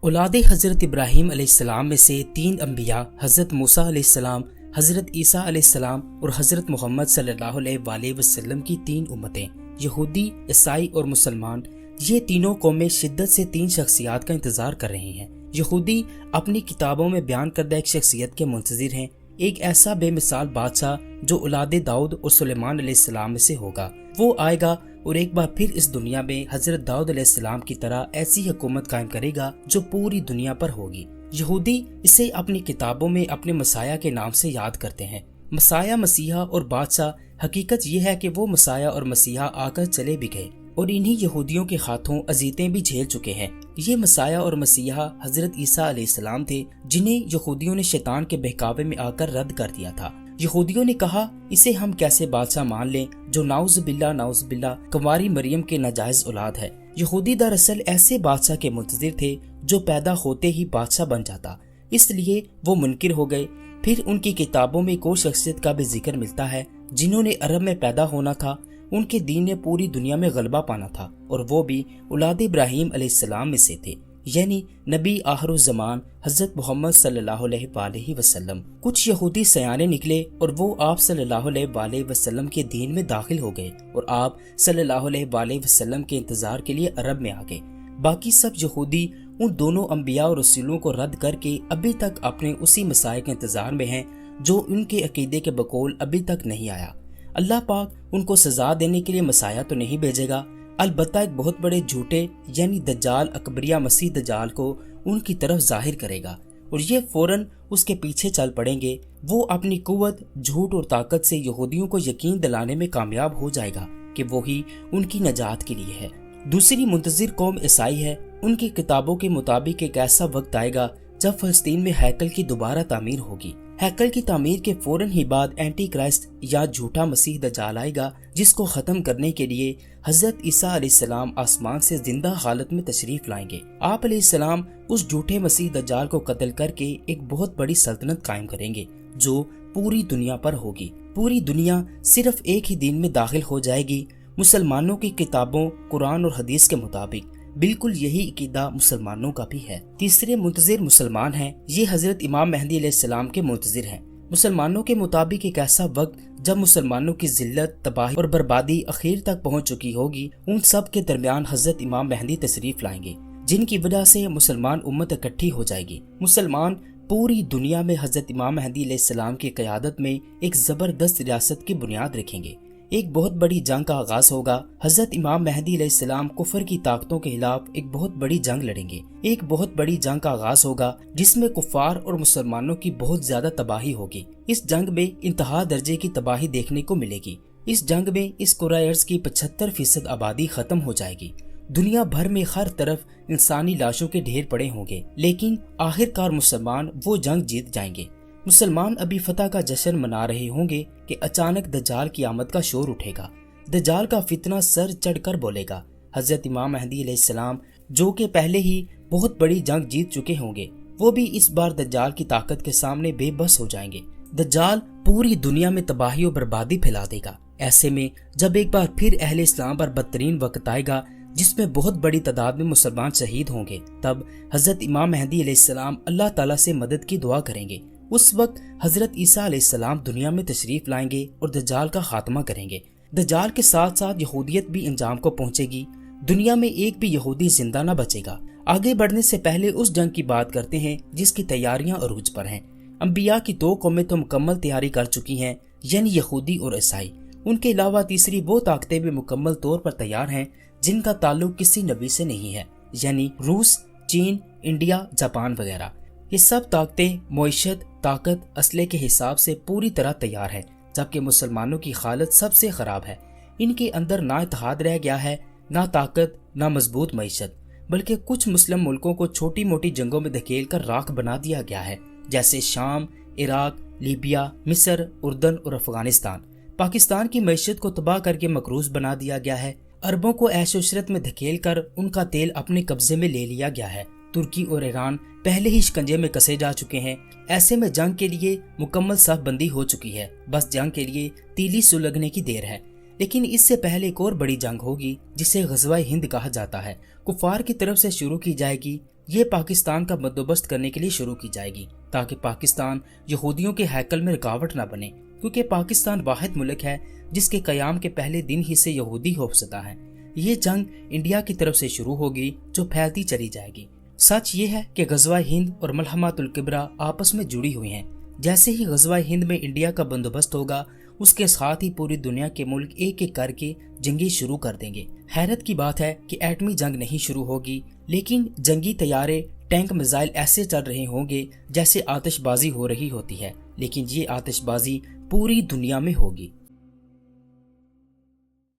اولاد حضرت ابراہیم علیہ السلام میں سے 3 انبیاء حضرت موسیٰ علیہ السلام، حضرت عیسیٰ علیہ السلام اور حضرت محمد صلی اللہ علیہ وآلہ وسلم کی 3 امتیں یہودی، عیسائی اور مسلمان، یہ تینوں قومیں شدت سے 3 شخصیات کا انتظار کر رہی ہیں۔ یہودی اپنی کتابوں میں بیان کردہ ایک شخصیت کے منتظر ہیں، ایک ایسا بے مثال بادشاہ جو اولاد داؤد اور سلیمان علیہ السلام میں سے ہوگا۔ وہ آئے گا اور ایک بار پھر اس دنیا میں حضرت داؤد علیہ السلام کی طرح ایسی حکومت قائم کرے گا جو پوری دنیا پر ہوگی۔ یہودی اسے اپنی کتابوں میں اپنے مسیح کے نام سے یاد کرتے ہیں۔ مسیح، مسیحا اور بادشاہ، حقیقت یہ ہے کہ وہ مسیح اور مسیحا آ کر چلے بھی گئے اور انہی یہودیوں کے ہاتھوں اذیتیں بھی جھیل چکے ہیں۔ یہ مسیح اور مسیحا حضرت عیسیٰ علیہ السلام تھے جنہیں یہودیوں نے شیطان کے بہکاوے میں آ کر رد کر دیا تھا۔ یہودیوں نے کہا اسے ہم کیسے بادشاہ مان لیں جو نعوذ باللہ کنواری مریم کے ناجائز اولاد ہے۔ یہودی دراصل ایسے بادشاہ کے منتظر تھے جو پیدا ہوتے ہی بادشاہ بن جاتا، اس لیے وہ منکر ہو گئے۔ پھر ان کی کتابوں میں ایک اور شخصیت کا بھی ذکر ملتا ہے جنہوں نے عرب میں پیدا ہونا تھا، ان کے دین نے پوری دنیا میں غلبہ پانا تھا، اور وہ بھی اولاد ابراہیم علیہ السلام میں سے تھے، یعنی نبی آخر الزمان حضرت محمد صلی اللہ علیہ وآلہ وسلم۔ کچھ یہودی سیانے نکلے اور وہ آپ صلی اللہ علیہ وآلہ وسلم کے دین میں داخل ہو گئے اور آپ صلی اللہ علیہ وآلہ وسلم کے انتظار کے لیے عرب میں آ گئے۔ باقی سب یہودی ان دونوں انبیاء اور رسولوں کو رد کر کے ابھی تک اپنے اسی مسیح کے انتظار میں ہیں جو ان کے عقیدے کے بقول ابھی تک نہیں آیا۔ اللہ پاک ان کو سزا دینے کے لیے مسیح تو نہیں بھیجے گا، البتہ ایک بہت بڑے جھوٹے یعنی دجال اکبریہ مسیح دجال کو ان کی طرف ظاہر کرے گا اور یہ فوراً اس کے پیچھے چل پڑیں گے۔ وہ اپنی قوت، جھوٹ اور طاقت سے یہودیوں کو یقین دلانے میں کامیاب ہو جائے گا کہ وہی ان کی نجات کے لیے ہے۔ دوسری منتظر قوم عیسائی ہے۔ ان کی کتابوں کے مطابق ایک ایسا وقت آئے گا جب فلسطین میں ہیکل کی دوبارہ تعمیر ہوگی۔ ہیکل کی تعمیر کے فوراً ہی بعد اینٹی کرائسٹ یا جھوٹا مسیح دجال آئے گا جس کو ختم کرنے کے لیے حضرت عیسیٰ علیہ السلام آسمان سے زندہ حالت میں تشریف لائیں گے۔ آپ علیہ السلام اس جھوٹے مسیح دجال کو قتل کر کے ایک بہت بڑی سلطنت قائم کریں گے جو پوری دنیا پر ہوگی۔ پوری دنیا صرف ایک ہی دین میں داخل ہو جائے گی، مسلمانوں کی کتابوں، قرآن اور حدیث کے مطابق۔ بالکل یہی عقیدہ مسلمانوں کا بھی ہے۔ تیسرے منتظر مسلمان ہیں، یہ حضرت امام مہدی علیہ السلام کے منتظر ہیں۔ مسلمانوں کے مطابق ایک ایسا وقت جب مسلمانوں کی ذلت، تباہی اور بربادی اخیر تک پہنچ چکی ہوگی، ان سب کے درمیان حضرت امام مہدی تشریف لائیں گے جن کی وجہ سے مسلمان امت اکٹھی ہو جائے گی۔ مسلمان پوری دنیا میں حضرت امام مہدی علیہ السلام کی قیادت میں ایک زبردست ریاست کی بنیاد رکھیں گے۔ ایک بہت بڑی جنگ کا آغاز ہوگا۔ حضرت امام مہدی علیہ السلام کفر کی طاقتوں کے خلاف ایک بہت بڑی جنگ لڑیں گے۔ ایک بہت بڑی جنگ کا آغاز ہوگا جس میں کفار اور مسلمانوں کی بہت زیادہ تباہی ہوگی۔ اس جنگ میں انتہا درجے کی تباہی دیکھنے کو ملے گی۔ اس جنگ میں اس کرۂ ارض کی 75% آبادی ختم ہو جائے گی۔ دنیا بھر میں ہر طرف انسانی لاشوں کے ڈھیر پڑے ہوں گے، لیکن آخرکار مسلمان وہ جنگ جیت جائیں گے۔ مسلمان ابھی فتح کا جشن منا رہے ہوں گے کہ اچانک دجال کی آمد کا شور اٹھے گا۔ دجال کا فتنہ سر چڑھ کر بولے گا۔ حضرت امام مہدی علیہ السلام جو کہ پہلے ہی بہت بڑی جنگ جیت چکے ہوں گے، وہ بھی اس بار دجال کی طاقت کے سامنے بے بس ہو جائیں گے۔ دجال پوری دنیا میں تباہی و بربادی پھیلا دے گا۔ ایسے میں جب ایک بار پھر اہل اسلام پر بدترین وقت آئے گا جس میں بہت بڑی تعداد میں مسلمان شہید ہوں گے، تب حضرت امام مہدی علیہ السلام اللہ تعالیٰ سے مدد کی دعا کریں گے۔ اس وقت حضرت عیسیٰ علیہ السلام دنیا میں تشریف لائیں گے اور دجال کا خاتمہ کریں گے۔ دجال کے ساتھ ساتھ یہودیت بھی انجام کو پہنچے گی۔ دنیا میں ایک بھی یہودی زندہ نہ بچے گا۔ آگے بڑھنے سے پہلے اس جنگ کی بات کرتے ہیں جس کی تیاریاں عروج پر ہیں۔ انبیاء کی 2 قومیں تو مکمل تیاری کر چکی ہیں، یعنی یہودی اور عیسائی۔ ان کے علاوہ تیسری وہ طاقتیں بھی مکمل طور پر تیار ہیں جن کا تعلق کسی نبی سے نہیں ہے، یعنی روس، چین، انڈیا، جاپان وغیرہ۔ یہ سب طاقتیں معیشت، طاقت، اسلحے کے حساب سے پوری طرح تیار ہیں، جبکہ مسلمانوں کی حالت سب سے خراب ہے۔ ان کے اندر نہ اتحاد رہ گیا ہے، نہ طاقت، نہ مضبوط معیشت، بلکہ کچھ مسلم ملکوں کو چھوٹی موٹی جنگوں میں دھکیل کر راکھ بنا دیا گیا ہے، جیسے شام، عراق، لیبیا، مصر، اردن اور افغانستان۔ پاکستان کی معیشت کو تباہ کر کے مقروض بنا دیا گیا ہے۔ عربوں کو عیش و عشرت میں دھکیل کر ان کا تیل اپنے قبضے میں لے لیا گیا ہے۔ ترکی اور ایران پہلے ہی شکنجے میں کسے جا چکے ہیں۔ ایسے میں جنگ کے لیے مکمل صف بندی ہو چکی ہے، بس جنگ کے لیے تیلی سلگنے کی دیر ہے۔ لیکن اس سے پہلے ایک اور بڑی جنگ ہوگی جسے غزوہ ہند کہا جاتا ہے، کفار کی طرف سے شروع کی جائے گی۔ یہ پاکستان کا بندوبست کرنے کے لیے شروع کی جائے گی تاکہ پاکستان یہودیوں کے ہیکل میں رکاوٹ نہ بنے، کیونکہ پاکستان واحد ملک ہے جس کے قیام کے پہلے دن ہی سے یہودی خوفزدہ ہیں۔ یہ جنگ انڈیا کی طرف سے شروع ہوگی جو پھیلتی چلی جائے گی۔ سچ یہ ہے کہ غزوہ ہند اور ملحمۃ الکبریٰ آپس میں جڑی ہوئی ہیں۔ جیسے ہی غزوہ ہند میں انڈیا کا بندوبست ہوگا، اس کے ساتھ ہی پوری دنیا کے ملک ایک ایک کر کے جنگیں شروع کر دیں گے۔ حیرت کی بات ہے کہ ایٹمی جنگ نہیں شروع ہوگی، لیکن جنگی طیارے، ٹینک، میزائل ایسے چل رہے ہوں گے جیسے آتش بازی ہو رہی ہوتی ہے، لیکن یہ آتش بازی پوری دنیا میں ہوگی۔